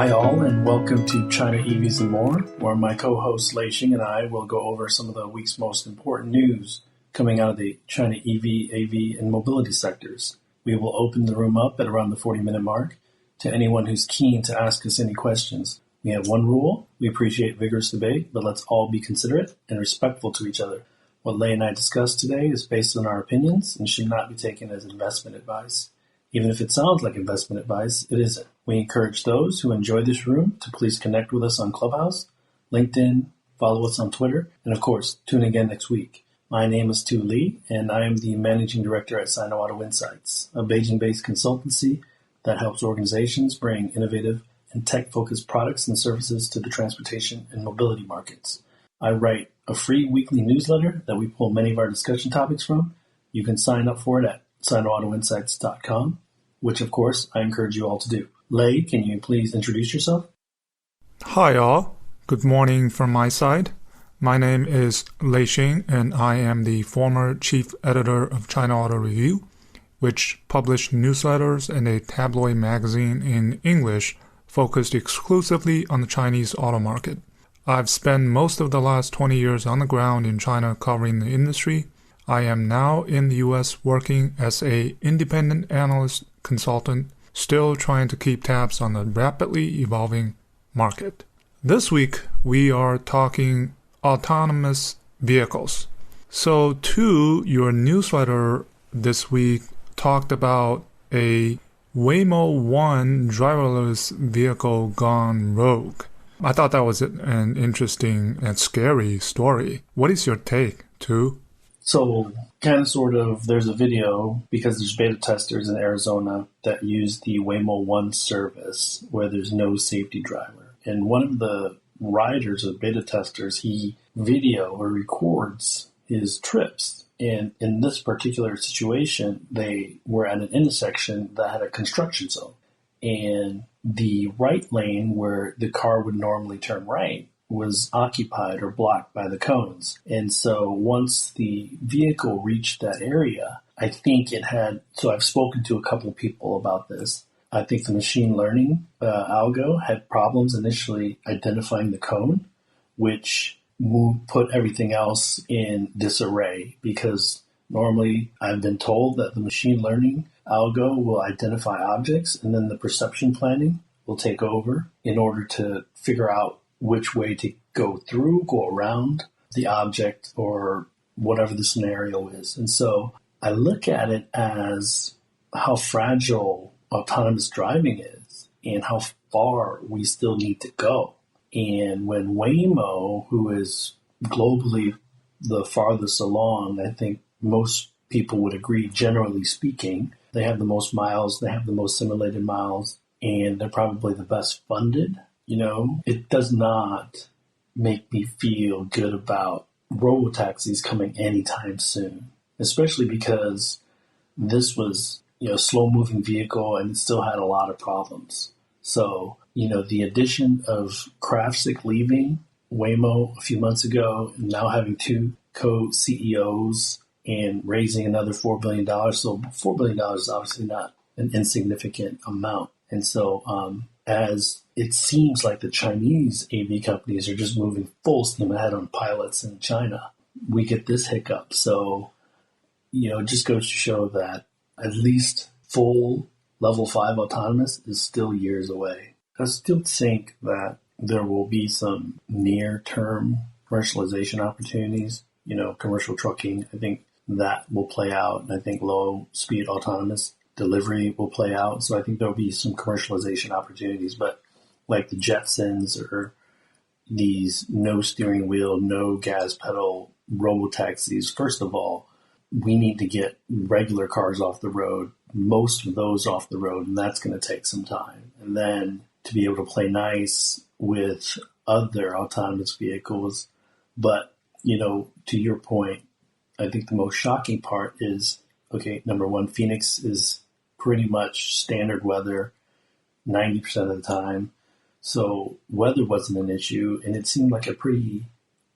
Hi all, and welcome to China EVs and More, where my co-host Lei and I will go over some of the week's most important news coming out of the China EV, AV, and mobility sectors. We will open the room up at around the 40-minute mark to anyone who's keen to ask us any questions. We have one rule: we appreciate vigorous debate, but let's all be considerate and respectful to each other. What Lei and I discussed today is based on our opinions and should not be taken as investment advice. Even if it sounds like investment advice, it isn't. We encourage those who enjoy this room to please connect with us on Clubhouse, LinkedIn, follow us on Twitter, and of course, tune in again next week. My name is Tu Li, and I am the Managing Director at Sino Auto Insights, a Beijing-based consultancy that helps organizations bring innovative and tech-focused products and services to the transportation and mobility markets. I write a free weekly newsletter that we pull many of our discussion topics from. You can sign up for it at sinoautoinsights.com, which of course I encourage you all to do. Lei, can you please introduce yourself? Hi all, good morning from my side. My name is Lei Xing, and I am the former chief editor of China Auto Review, which published newsletters and a tabloid magazine in English focused exclusively on the Chinese auto market. I've spent most of the last 20 years on the ground in China covering the industry. I am now in the US working as an independent analyst consultant, still trying to keep tabs on the rapidly evolving market. This week, we are talking autonomous vehicles. So, Tu, your newsletter this week talked about a Waymo One driverless vehicle gone rogue. I thought that was an interesting and scary story. What is your take, Tu? So, there's a video, because there's beta testers in Arizona that use the Waymo One service where there's no safety driver. And one of the riders of beta testers, he video or records his trips. And in this particular situation, they were at an intersection that had a construction zone. And the right lane where the car would normally turn right was occupied or blocked by the cones. And so once the vehicle reached that area, I think it had, so I've spoken to a couple of people about this. I think the machine learning algo had problems initially identifying the cone, which put everything else in disarray, because normally I've been told that the machine learning algo will identify objects and then the perception planning will take over in order to figure out which way to go through, go around the object, or whatever the scenario is. And so I look at it as how fragile autonomous driving is and how far we still need to go. And when Waymo, who is globally the farthest along, I think most people would agree, generally speaking, they have the most miles, they have the most simulated miles, and they're probably the best funded. It does not make me feel good about robotaxis coming anytime soon, especially because this was, a slow-moving vehicle and it still had a lot of problems. So, the addition of Kraftsik leaving Waymo a few months ago, and now having two co-CEOs and raising another $4 billion. So $4 billion is obviously not an insignificant amount. And so as it seems like the Chinese AV companies are just moving full steam ahead on pilots in China, we get this hiccup. So, it just goes to show that at least full level 5 autonomous is still years away. I still think that there will be some near-term commercialization opportunities, commercial trucking. I think that will play out. I think low-speed autonomous delivery will play out. So I think there'll be some commercialization opportunities, but like the Jetsons or these no steering wheel, no gas pedal robotaxis, first of all, we need to get regular cars off the road, most of those off the road, and that's going to take some time. And then to be able to play nice with other autonomous vehicles. But, to your point, I think the most shocking part is, okay, number one, Phoenix is pretty much standard weather 90% of the time. So weather wasn't an issue, and it seemed like a pretty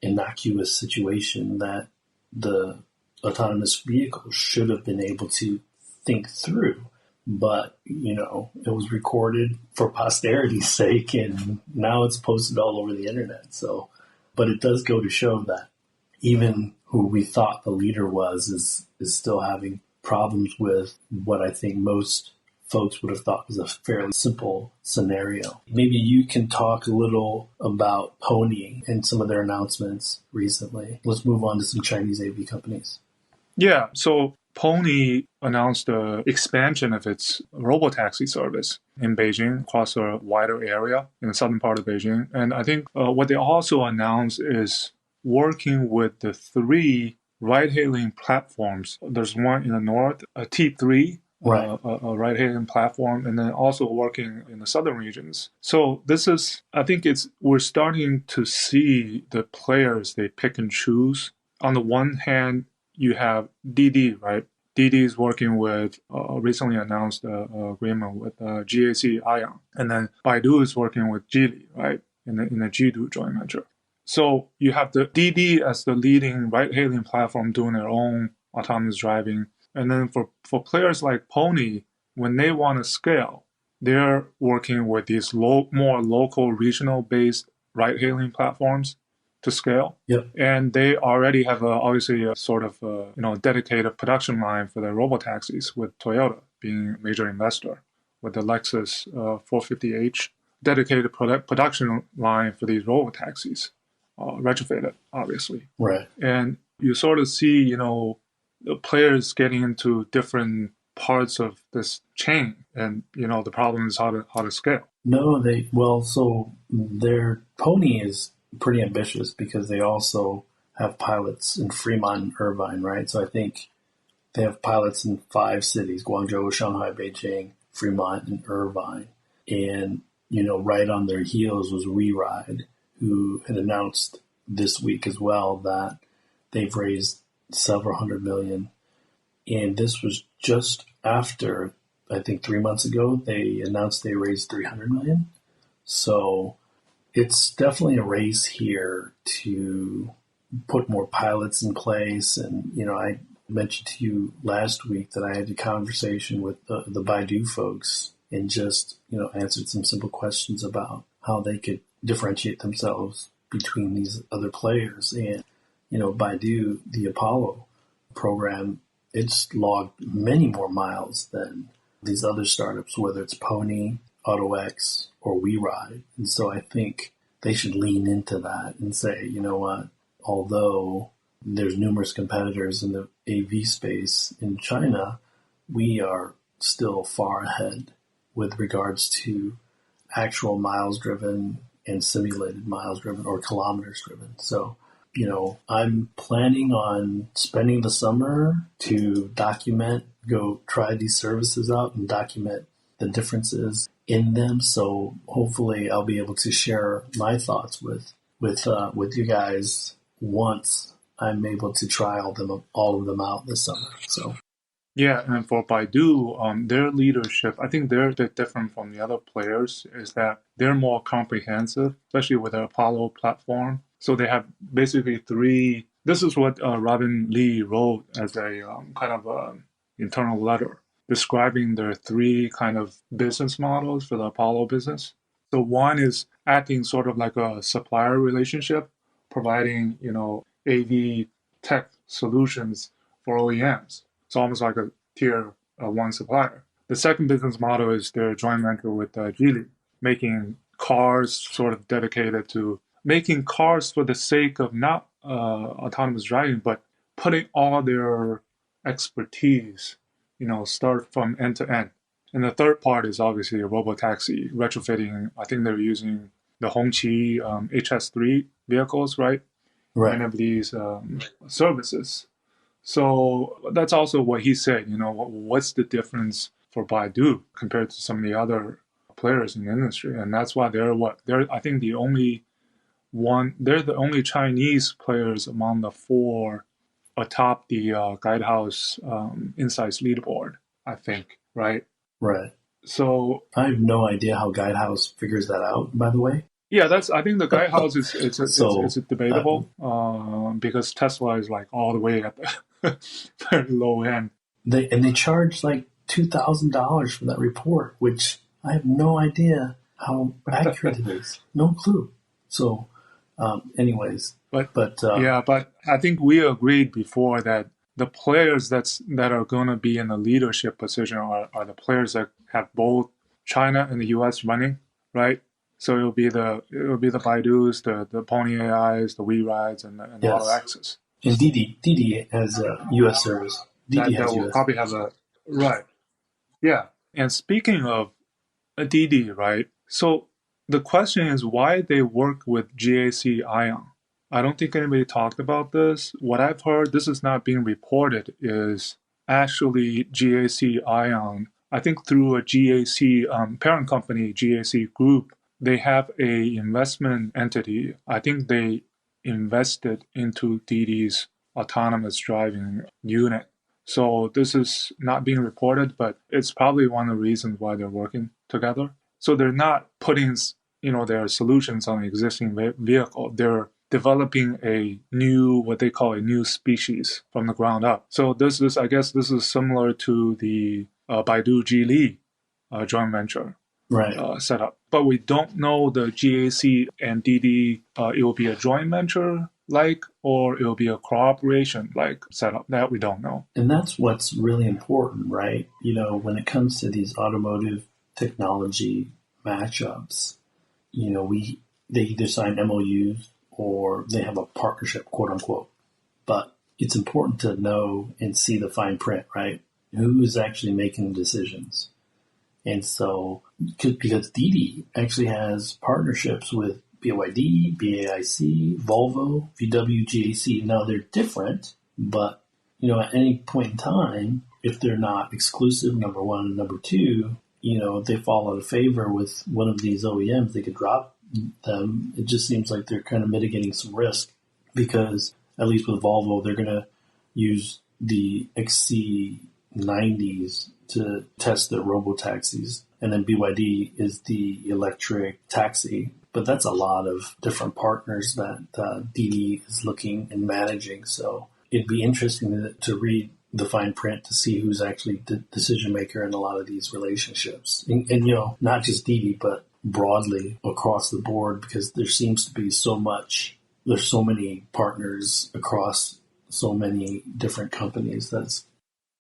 innocuous situation that the autonomous vehicle should have been able to think through. but, it was recorded for posterity's sake, and now it's posted all over the internet. So, but it does go to show that even who we thought the leader is still having problems with what I think most folks would have thought was a fairly simple scenario. Maybe you can talk a little about Pony and some of their announcements recently. Let's move on to some Chinese AV companies. Yeah, so Pony announced the expansion of its Robotaxi service in Beijing across a wider area in the southern part of Beijing. And I think what they also announced is working with the 3 ride-hailing platforms. There's one in the north, a T3, right. a ride-hailing platform, and then also working in the southern regions. So this is, I think we're starting to see the players, they pick and choose. On the one hand, you have Didi, right? Didi is working with recently announced agreement with GAC Ion, and then Baidu is working with Geely, right? In the Jidu joint venture. So you have the Didi as the leading ride-hailing platform doing their own autonomous driving. And then for players like Pony, when they want to scale, they're working with these more local, regional-based ride-hailing platforms to scale. Yep. And they already have obviously a sort of dedicated production line for their robotaxis, with Toyota being a major investor, with the Lexus 450h dedicated production line for these robotaxis. Retrofitted, obviously. Right. And you sort of see, the players getting into different parts of this chain, and, the problem is how to scale. No, so their Pony is pretty ambitious because they also have pilots in Fremont and Irvine, right? So I think they have pilots in 5 cities: Guangzhou, Shanghai, Beijing, Fremont, and Irvine. And, right on their heels was WeRide, who had announced this week as well that they've raised several $100 million. And this was just after, I think 3 months ago, they announced they raised $300 million. So it's definitely a race here to put more pilots in place. And, I mentioned to you last week that I had a conversation with the Baidu folks and just, answered some simple questions about how they could differentiate themselves between these other players. And, Baidu, the Apollo program, it's logged many more miles than these other startups, whether it's Pony, AutoX, or WeRide. And so I think they should lean into that and say, you know what, although there's numerous competitors in the AV space in China, we are still far ahead with regards to actual miles driven and simulated miles driven or kilometers driven. So, I'm planning on spending the summer to go try these services out and document the differences in them. So hopefully I'll be able to share my thoughts with you guys once I'm able to try all of them out this summer. So. Yeah, and for Baidu, their leadership, I think they're different from the other players, is that they're more comprehensive, especially with the Apollo platform. So they have basically 3. This is what Robin Lee wrote as a kind of internal letter describing their 3 kind of business models for the Apollo business. So one is acting sort of like a supplier relationship, providing, AV tech solutions for OEMs. It's almost like a tier 1 supplier. The second business model is their joint venture with Geely, making cars sort of dedicated to making cars for the sake of not autonomous driving, but putting all their expertise, start from end to end. And the third part is obviously a robotaxi, retrofitting. I think they're using the Hongqi HS3 vehicles, right? Many of these services. So that's also what he said, what's the difference for Baidu compared to some of the other players in the industry? And that's why they're I think they're the only Chinese players among the 4 atop the Guidehouse Insights leaderboard, I think, right? Right. So I have no idea how Guidehouse figures that out, by the way. Yeah, I think the Guidehouse it's debatable because Tesla is like all the way at the very low end. They charge like $2,000 for that report, which I have no idea how accurate it is. No clue. So, anyways, but I think we agreed before that the players that are going to be in a leadership position are the players that have both China and the U.S. running, right? So it'll be the Baidu's, the Pony.ai's, the WeRides, and the yes. Autoaxis. And Didi has a U.S. service. Didi that will probably have a right. Yeah. And speaking of Didi, right? So the question is why they work with GAC Ion. I don't think anybody talked about this. What I've heard, this is not being reported, is actually GAC Ion. I think through a GAC parent company, GAC Group, they have a investment entity. I think they invested into Didi's autonomous driving unit. So this is not being reported, but it's probably one of the reasons why they're working together. So they're not putting, their solutions on an existing vehicle. They're developing a new, what they call a new species from the ground up. So this is similar to the Baidu Geely joint venture setup. But we don't know the GAC and Didi, it will be a joint venture or it will be a cooperation setup. That we don't know. And that's what's really important, right? When it comes to these automotive technology matchups, they either sign MOUs or they have a partnership, quote unquote. But it's important to know and see the fine print, right? Who is actually making decisions? And so, because Didi actually has partnerships with BYD, BAIC, Volvo, VW, GAC. Now they're different, but at any point in time, if they're not exclusive, number one, and number two, if they fall out of favor with one of these OEMs, they could drop them. It just seems like they're kind of mitigating some risk because at least with Volvo, they're going to use the XC90s to test their Robotaxis. And then BYD is the electric taxi. But that's a lot of different partners that Didi is looking and managing. So it'd be interesting to read the fine print to see who's actually the decision maker in a lot of these relationships. And not just Didi, but broadly across the board, because there seems to be there's so many partners across so many different companies that's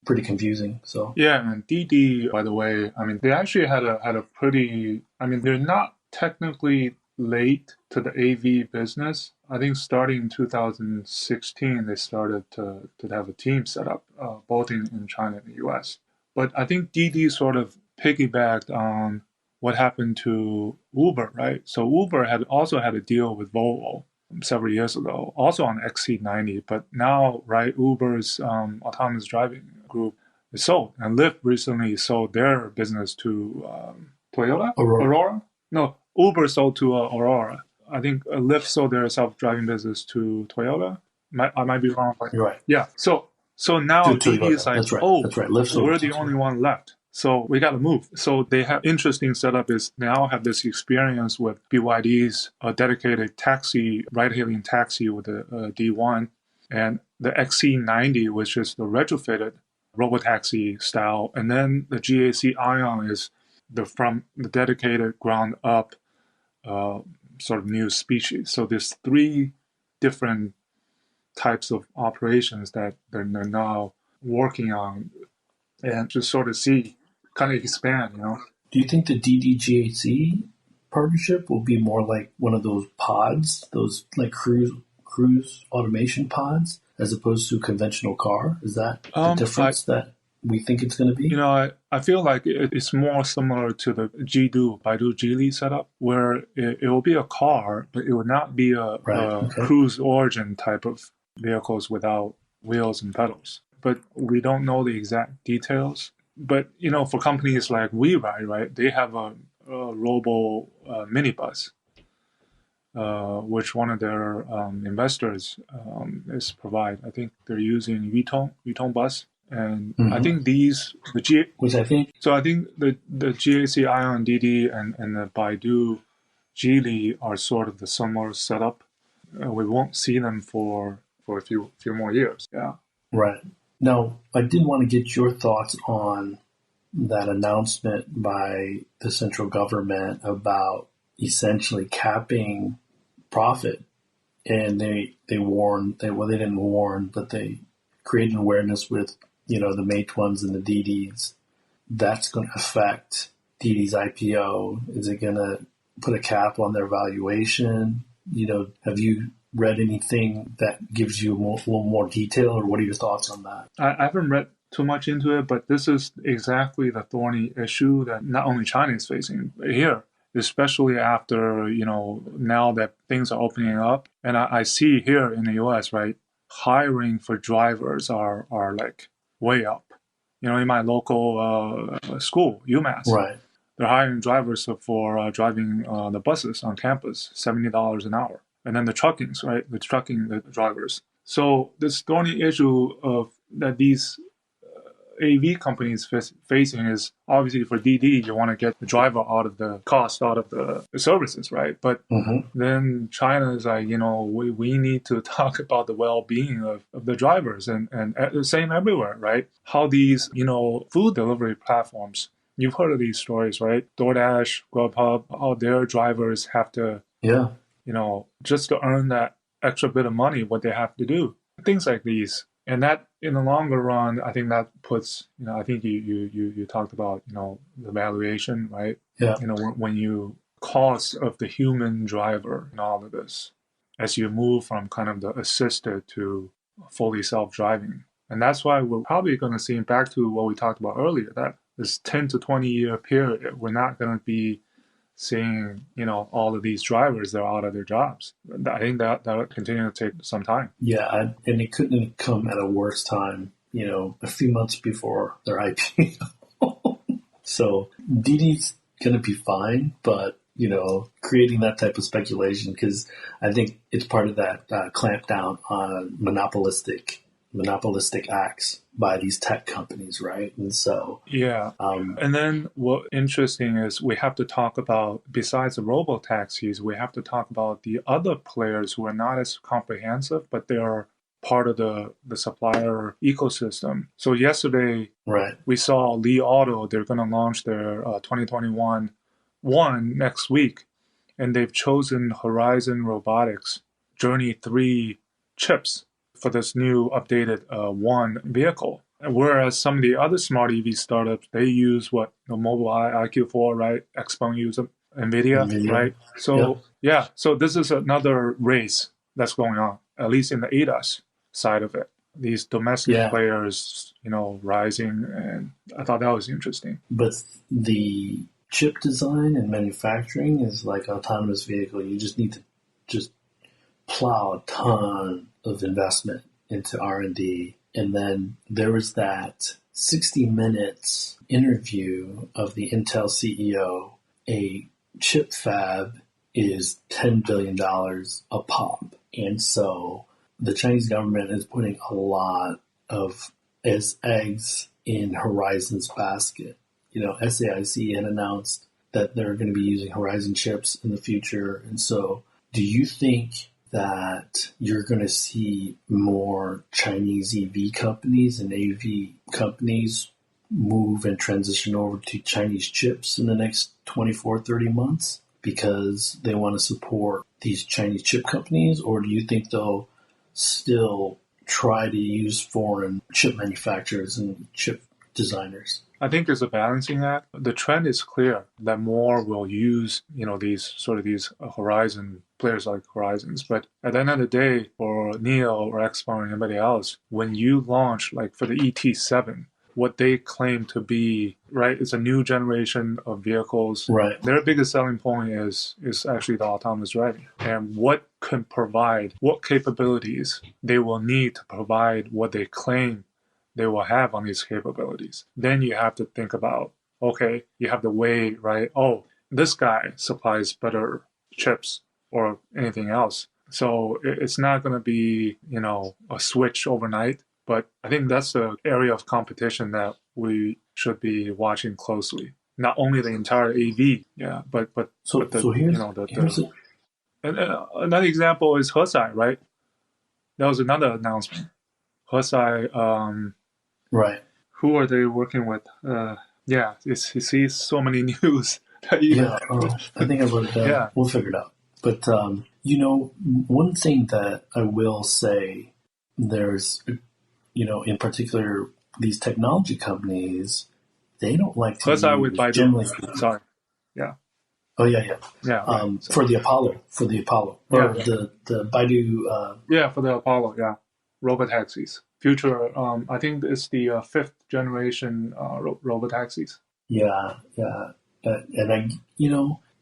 pretty confusing. So yeah, and Didi, by the way, they actually had a pretty, they're not technically late to the AV business. I think starting in 2016, they started to have a team set up, both in China and the US. But I think Didi sort of piggybacked on what happened to Uber, right? So Uber had also had a deal with Volvo several years ago, also on XC90. But now, right, Uber's autonomous driving group is sold. And Lyft recently sold their business to Toyota? Aurora? No, Uber sold to Aurora. I think Lyft sold their self-driving business to Toyota. I might be wrong. You're right. Yeah. So now Didi is like, that's right. We're the only one left. So we got to move. So they have interesting setup is now have this experience with BYD's dedicated taxi, ride-hailing taxi with the D1 and the XC90, which is the retrofitted Robotaxi style. And then the GAC Ion is from the dedicated ground up sort of new species. So there's three different types of operations that they're now working on and just sort of kind of expand, Do you think the Didi-GAC partnership will be more like one of those pods, those like cruise automation pods, as opposed to a conventional car? Is that the difference that we think it's going to be? I feel like it's more similar to the Baidu Geely setup, where it will be a car, but it will not be a cruise origin type of vehicles without wheels and pedals. But we don't know the exact details. But, for companies like WeRide, right, they have a robo minibus, which one of their investors is provide. I think they're using Byton bus. And I think So I think the GAC Ion, Didi, and the Baidu Geely are sort of the similar setup. We won't see them for a few more years. Yeah. Right. Now, I did want to get your thoughts on that announcement by the central government about essentially capping profit. And they warned, they didn't warn, but they created awareness with, the Meituans and the Didis. That's going to affect Didi's IPO. Is it going to put a cap on their valuation? Have you read anything that gives you a little more detail, or what are your thoughts on that? I haven't read too much into it, but this is exactly the thorny issue that not only China is facing here, especially after, now that things are opening up. And I see here in the US, right, hiring for drivers are like way up. In my local school, UMass, Right. they're hiring drivers for driving the buses on campus, $70 an hour. And then the truckings, right, the drivers. So this thorny issue of that these AV companies facing is obviously for Didi, you want to get the driver out of the cost, out of the services, right? But then China is like, we need to talk about the well-being of the drivers and the same everywhere, right? How these, food delivery platforms, you've heard of these stories, right? DoorDash, Grubhub, how their drivers have to, just to earn that extra bit of money, what they have to do. Things like these. And that, in the longer run, I think that puts, I think you talked about, the valuation, right? Yeah. When you cost of the human driver in all of this, as you move from kind of the assisted to fully self-driving. And that's why we're probably going to see, back to what we talked about earlier, that this 10 to 20 year period, we're not going to be seeing, all of these drivers that are out of their jobs. I think that'll continue to take some time. Yeah, and it couldn't have come at a worse time, a few months before their IPO. So Didi's going to be fine, but, creating that type of speculation, because I think it's part of that clampdown on monopolistic acts by these tech companies, right? And so and then what interesting is we have to talk about, besides the robotaxis, we have to talk about the other players who are not as comprehensive, but they are part of the supplier ecosystem. So yesterday, we saw Li Auto, they're going to launch their 2021 One next week, and they've chosen Horizon Robotics Journey 3 chips for this new updated One vehicle. Whereas some of the other smart EV startups, they use Mobileye IQ4, right? Xpeng use NVIDIA, right? So so this is another race that's going on, at least in the ADAS side of it. These domestic players, rising, and I thought that was interesting. But the chip design and manufacturing is like autonomous vehicle. You just need to just plow a ton of investment into R&D. And then there was that 60 Minutes interview of the Intel CEO. A chip fab is $10 billion a pop. And so the Chinese government is putting a lot of eggs in Horizon's basket. SAIC had announced that they're going to be using Horizon chips in the future. And so do you think that you're going to see more Chinese EV companies and AV companies move and transition over to Chinese chips in the next 24, 30 months because they want to support these Chinese chip companies? Or do you think they'll still try to use foreign chip manufacturers and chip designers? I think there's a balancing act. The trend is clear that more will use, these Horizon players like Horizons. But at the end of the day, for NIO or Xpeng or anybody else, when you launch, like for the ET7, what they claim to be, right, is a new generation of vehicles. Right. Their biggest selling point is actually the autonomous driving. And what can provide, what capabilities they will need to provide what they claim they will have on these capabilities. Then you have to think about, okay, you have to weigh, right? Oh, this guy supplies better chips or anything else. So it's not going to be, a switch overnight. But I think that's the area of competition that we should be watching closely. Not only the entire AV, but another example is Hesai, right? That was another announcement. Hesai, right. Who are they working with? Yeah, he sees so many news that you. Yeah, I think I wrote it down. Yeah. We'll figure it out. But, one thing that I will say, there's, in particular, these technology companies, they don't like to Let's start with use, Byton. generally speaking. Sorry. Yeah. Oh, yeah. Yeah. Right. For the Apollo. Or the Baidu. Yeah, for the Apollo. Yeah. Robotaxis. Future. I think it's the fifth generation robotaxis. Yeah. And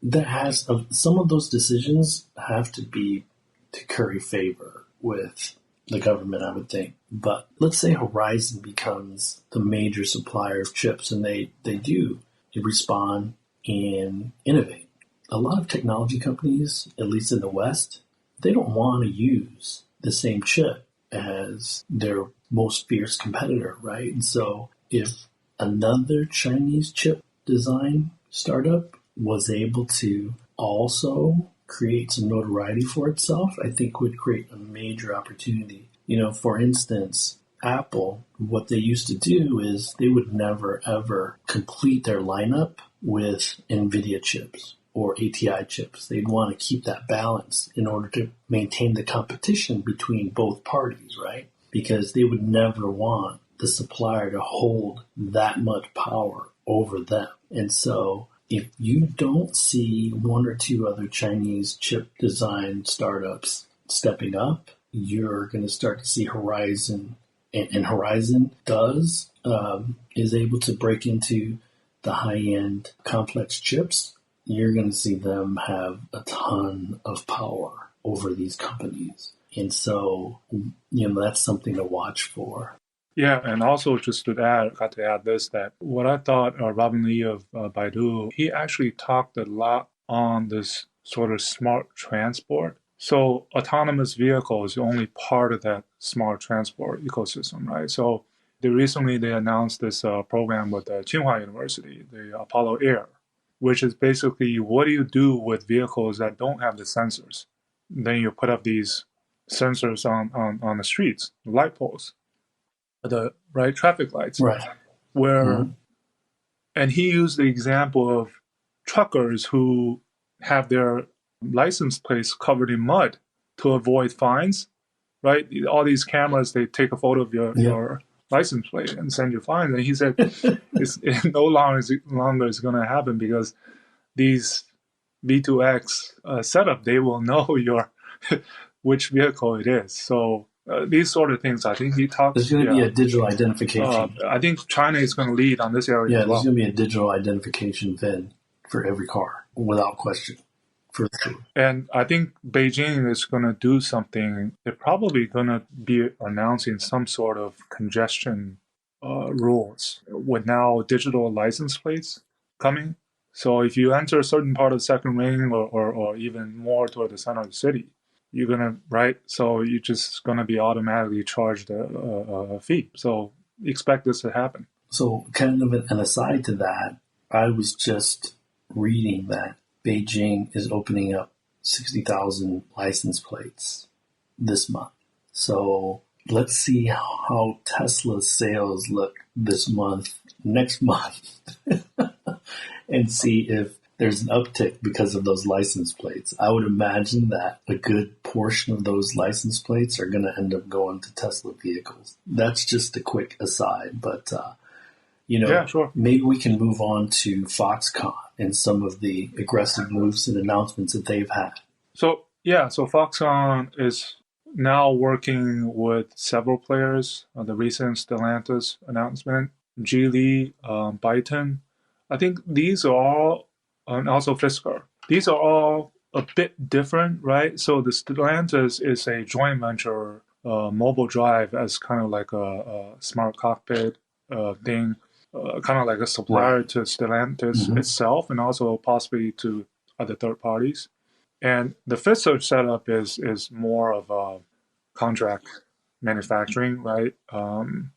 that has, some of those decisions have to be to curry favor with the government, I would think. But let's say Horizon becomes the major supplier of chips, and they do respond and innovate. A lot of technology companies, at least in the West, they don't want to use the same chip as their most fierce competitor, right? And so if another Chinese chip design startup was able to also create some notoriety for itself, I think would create a major opportunity. For instance, Apple, what they used to do is they would never ever complete their lineup with NVIDIA chips or ATI chips. They'd want to keep that balance in order to maintain the competition between both parties, right? Because they would never want the supplier to hold that much power over them. And so if you don't see one or two other Chinese chip design startups stepping up, you're going to start to see Horizon, and Horizon is able to break into the high-end complex chips. You're going to see them have a ton of power over these companies. And so, that's something to watch for. Yeah, and also just to add this, that what I thought Robin Lee of Baidu, he actually talked a lot on this sort of smart transport. So autonomous vehicle is only part of that smart transport ecosystem, right? So recently they announced this program with Tsinghua University, the Apollo Air, which is basically what do you do with vehicles that don't have the sensors? Then you put up these sensors on the streets, light poles, the right traffic lights, right? Where, and he used the example of truckers who have their license plates covered in mud to avoid fines, right? All these cameras, they take a photo of your license plate and send you fines. And he said it no longer is going to happen because these V2X setup, they will know which vehicle it is. So these sort of things, I think he talks. There's going to be a digital identification. I think China is going to lead on this area as well. There's going to be a digital identification VIN for every car, without question. For sure. And I think Beijing is going to do something. They're probably going to be announcing some sort of congestion rules with now digital license plates coming. So if you enter a certain part of the second ring or even more toward the center of the city, you're going to, right? So you're just going to be automatically charged a fee. So expect this to happen. So kind of an aside to that, I was just reading that Beijing is opening up 60,000 license plates this month. So let's see how Tesla's sales look this month, next month, and see if there's an uptick because of those license plates. I would imagine that a good portion of those license plates are going to end up going to Tesla vehicles. That's just a quick aside, but sure. Maybe we can move on to Foxconn and some of the aggressive moves and announcements that they've had. So Foxconn is now working with several players. The recent Stellantis announcement, Geely, Byton. I think these are all, and also Fisker. These are all a bit different, right? So the Stellantis is a joint venture, mobile drive as kind of like a smart cockpit thing. Kind of like a supplier to Stellantis itself, and also possibly to other third parties. And the Fisker setup is more of a contract manufacturing, right? And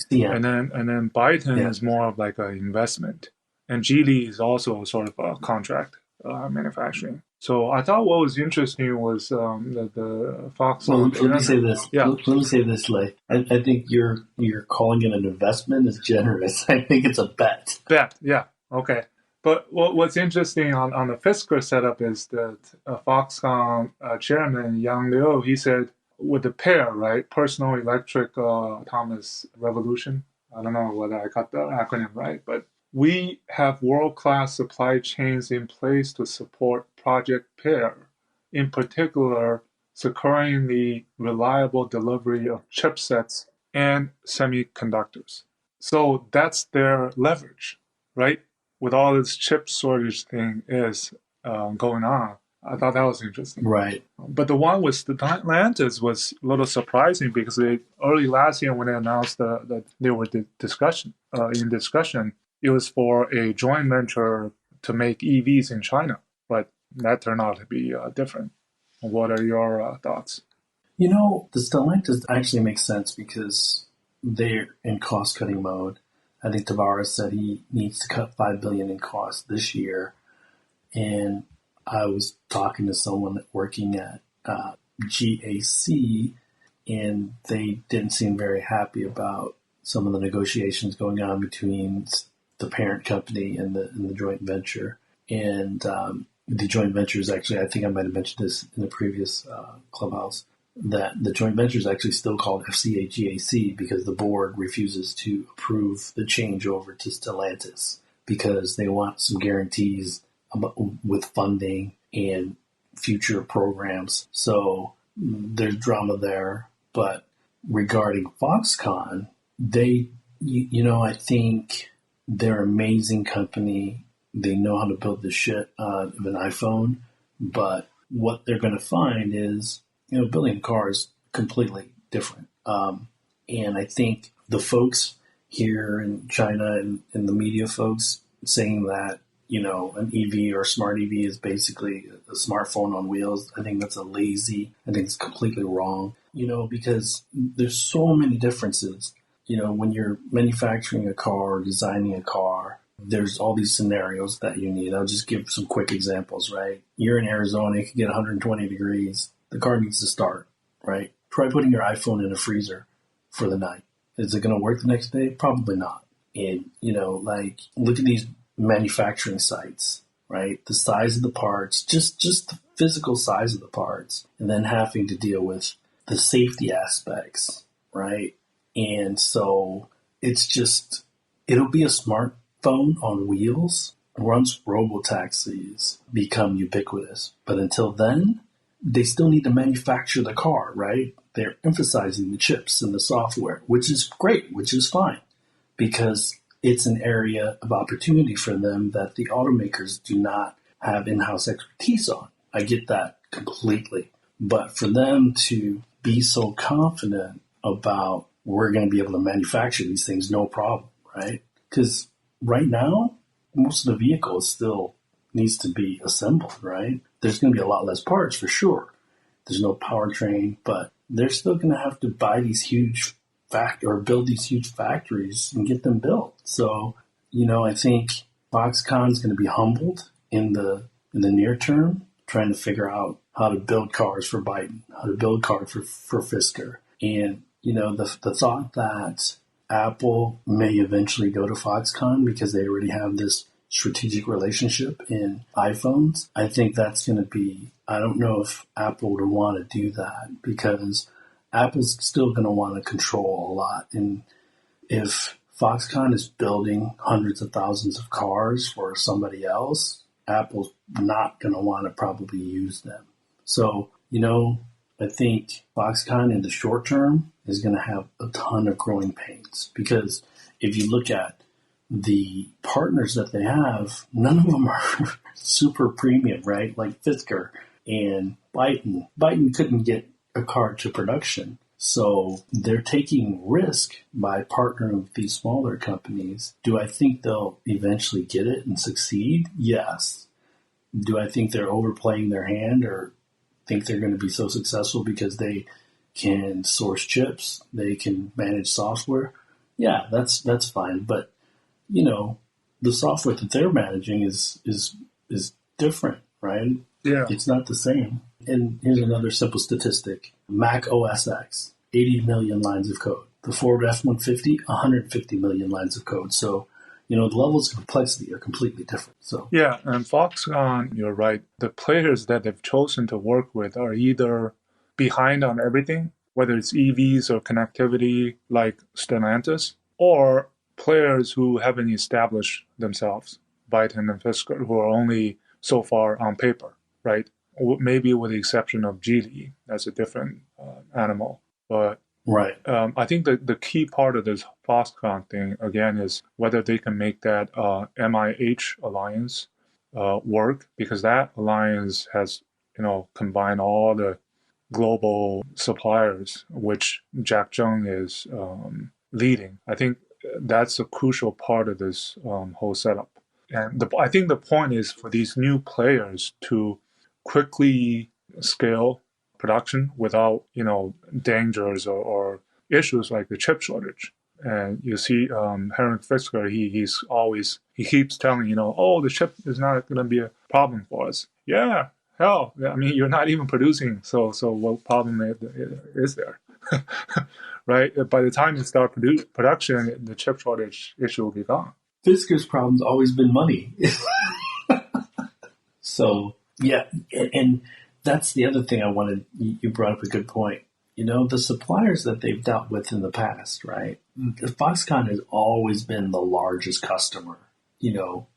then Byton is more of like an investment, and Geely is also sort of a contract manufacturing. So I thought what was interesting was the Well, Foxconn let me say chairman. this. Yeah, Let me say this, Lei. I think you're calling it an investment is generous. I think it's a bet. bet. Yeah, okay. But what's interesting on the Fisker setup is that Foxconn chairman Yang Liu, he said with the pair, right, personal electric autonomous revolution. I don't know whether I got the acronym right, but we have world-class supply chains in place to support Project Pair, in particular, securing the reliable delivery of chipsets and semiconductors. So that's their leverage, right? With all this chip shortage thing is going on. I thought that was interesting. Right. But the one with the Atlantis was a little surprising because early last year when they announced that they were in discussion, it was for a joint venture to make EVs in China. But that turned out to be different. What are your thoughts? The Stellantis actually makes sense because they're in cost-cutting mode. I think Tavares said he needs to cut $5 billion in costs this year. And I was talking to someone working at GAC, and they didn't seem very happy about some of the negotiations going on between the parent company and the joint venture. And the joint venture is actually, I think I might have mentioned this in the previous Clubhouse, that the joint venture is actually still called FCA GAC because the board refuses to approve the change over to Stellantis because they want some guarantees with funding and future programs. So there's drama there. But regarding Foxconn, I think they're an amazing company. They know how to build the shit out of an iPhone. But what they're going to find is, building a car is completely different. And I think the folks here in China and the media folks saying that, an EV or a smart EV is basically a smartphone on wheels. I think that's I think it's completely wrong, because there's so many differences. When you're manufacturing a car or designing a car, there's all these scenarios that you need. I'll just give some quick examples, right? You're in Arizona, it can get 120 degrees. The car needs to start, right? Try putting your iPhone in a freezer for the night. Is it going to work the next day? Probably not. And, look at these manufacturing sites, right? The size of the parts, just the physical size of the parts, and then having to deal with the safety aspects, right? And so it'll be a smartphone on wheels once robotaxis become ubiquitous. But until then, they still need to manufacture the car, right? They're emphasizing the chips and the software, which is great, which is fine, because it's an area of opportunity for them that the automakers do not have in-house expertise on. I get that completely. But for them to be so confident about we're going to be able to manufacture these things, no problem, right? Because right now, most of the vehicle still needs to be assembled, right? There's going to be a lot less parts for sure. There's no powertrain, but they're still going to have to buy these huge build these huge factories and get them built. So, I think Foxconn is going to be humbled in the near term, trying to figure out how to build cars for Byton, how to build cars for Fisker. And, the thought that Apple may eventually go to Foxconn because they already have this strategic relationship in iPhones, I think that's going to be, I don't know if Apple would want to do that because Apple's still going to want to control a lot. And if Foxconn is building hundreds of thousands of cars for somebody else, Apple's not going to want to probably use them. So, I think Foxconn in the short term is going to have a ton of growing pains because if you look at the partners that they have, none of them are super premium, right? Like Fisker and Byton. Byton couldn't get a car to production. So they're taking risk by partnering with these smaller companies. Do I think they'll eventually get it and succeed? Yes. Do I think they're overplaying their hand or think they're going to be so successful because they can source chips, they can manage software? Yeah, that's fine. But, the software that they're managing is different, right? Yeah. It's not the same. And here's another simple statistic. Mac OS X, 80 million lines of code. The Ford F-150, 150 million lines of code. So, the levels of complexity are completely different. So Yeah, and Foxconn, you're right. The players that they've chosen to work with are either behind on everything, whether it's EVs or connectivity like Stellantis, or players who haven't established themselves, Byton and Fisker, who are only so far on paper, right? Maybe with the exception of Didi, that's a different animal. But right. I think the key part of this Foxconn thing, again, is whether they can make that MIH alliance work, because that alliance has, combined all the global suppliers, which Jack Zheng is leading. I think that's a crucial part of this whole setup. And I think the point is for these new players to quickly scale production without, dangers or issues like the chip shortage. And you see Henrik Fisker, he keeps telling, the chip is not going to be a problem for us. Yeah, hell, I mean, you're not even producing, so what problem is there? Right? By the time you start production, the chip shortage issue will be gone. Fisker's problem's always been money. So, yeah, and that's the other thing I wanted. You brought up a good point. The suppliers that they've dealt with in the past, right? Foxconn has always been the largest customer, to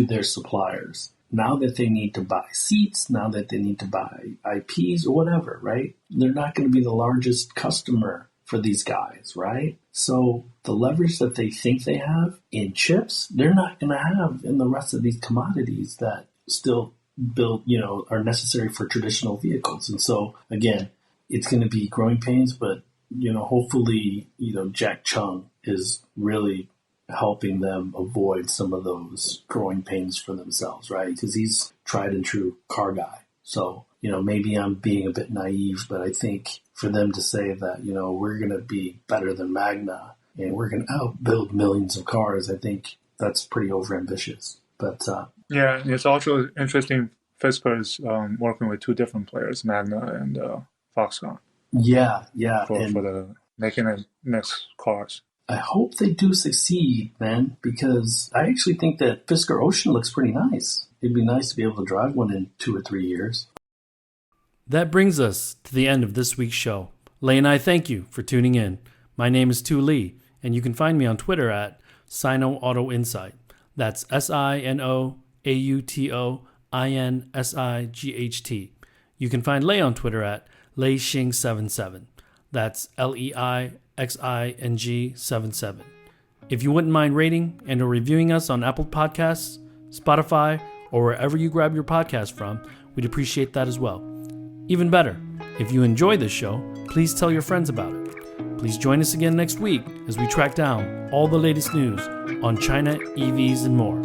their suppliers. Now that they need to buy seats, now that they need to buy IPs or whatever, right? They're not going to be the largest customer for these guys, right? So the leverage that they think they have in chips, they're not going to have in the rest of these commodities that still are necessary for traditional vehicles. And so, again, it's going to be growing pains, but, hopefully, Jack Chung is really helping them avoid some of those growing pains for themselves, right? Because he's tried and true car guy. So, maybe I'm being a bit naive, but I think for them to say that, we're going to be better than Magna and we're going to outbuild millions of cars, I think that's pretty overambitious. But yeah, it's also interesting. Fisker is working with two different players, Magna and Foxconn. Yeah. For the making the next cars. I hope they do succeed, man, because I actually think that Fisker Ocean looks pretty nice. It'd be nice to be able to drive one in 2 or 3 years. That brings us to the end of this week's show. Lei and I thank you for tuning in. My name is Tu Lee, and you can find me on Twitter at Sino Auto Insight. That's SinoAutoInsight. You can find Lei on Twitter at LeiXing77. That's LEIXING77. If you wouldn't mind rating and or reviewing us on Apple Podcasts, Spotify, or wherever you grab your podcast from, we'd appreciate that as well. Even better, if you enjoy this show, please tell your friends about it. Please join us again next week as we track down all the latest news on China, EVs, and more.